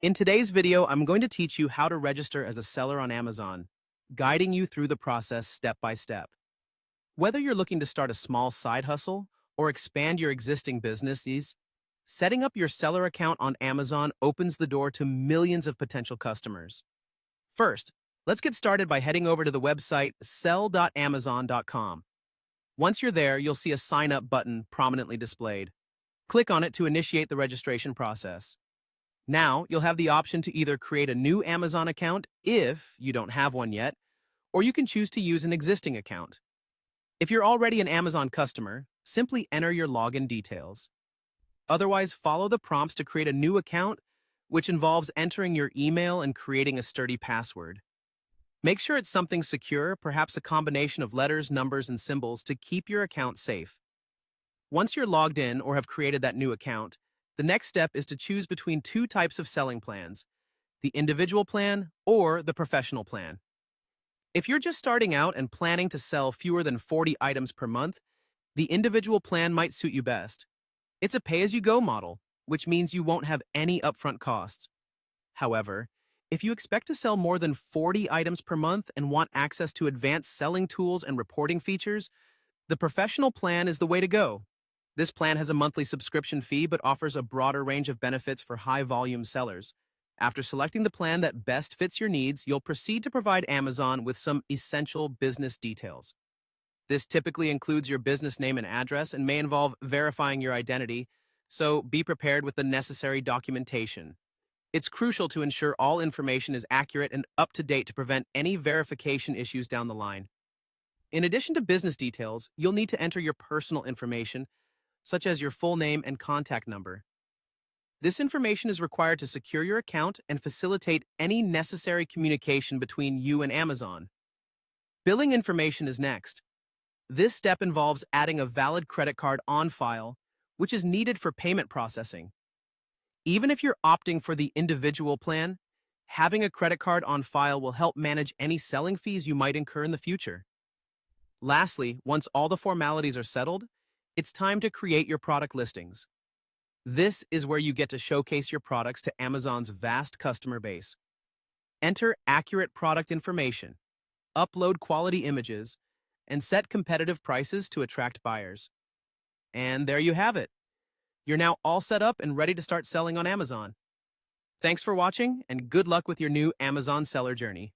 In today's video, I'm going to teach you how to register as a seller on Amazon, guiding you through the process step by step. Whether you're looking to start a small side hustle or expand your existing businesses, setting up your seller account on Amazon opens the door to millions of potential customers. First, let's get started by heading over to the website sell.amazon.com. Once you're there, you'll see a sign up button prominently displayed. Click on it to initiate the registration process. Now, you'll have the option to either create a new Amazon account if you don't have one yet, or you can choose to use an existing account. If you're already an Amazon customer, simply enter your login details. Otherwise, follow the prompts to create a new account, which involves entering your email and creating a sturdy password. Make sure it's something secure, perhaps a combination of letters, numbers, and symbols to keep your account safe. Once you're logged in or have created that new account, the next step is to choose between two types of selling plans, the individual plan or the professional plan. If you're just starting out and planning to sell fewer than 40 items per month, the individual plan might suit you best. It's a pay-as-you-go model, which means you won't have any upfront costs. However, if you expect to sell more than 40 items per month and want access to advanced selling tools and reporting features, the professional plan is the way to go. This plan has a monthly subscription fee but offers a broader range of benefits for high-volume sellers. After selecting the plan that best fits your needs, you'll proceed to provide Amazon with some essential business details. This typically includes your business name and address and may involve verifying your identity, so be prepared with the necessary documentation. It's crucial to ensure all information is accurate and up to date to prevent any verification issues down the line. In addition to business details, you'll need to enter your personal information, such as your full name and contact number. This information is required to secure your account and facilitate any necessary communication between you and Amazon. Billing information is next. This step involves adding a valid credit card on file, which is needed for payment processing. Even if you're opting for the individual plan, having a credit card on file will help manage any selling fees you might incur in the future. Lastly, once all the formalities are settled, it's time to create your product listings. This is where you get to showcase your products to Amazon's vast customer base. Enter accurate product information, upload quality images, and set competitive prices to attract buyers. And there you have it. You're now all set up and ready to start selling on Amazon. Thanks for watching, and good luck with your new Amazon seller journey.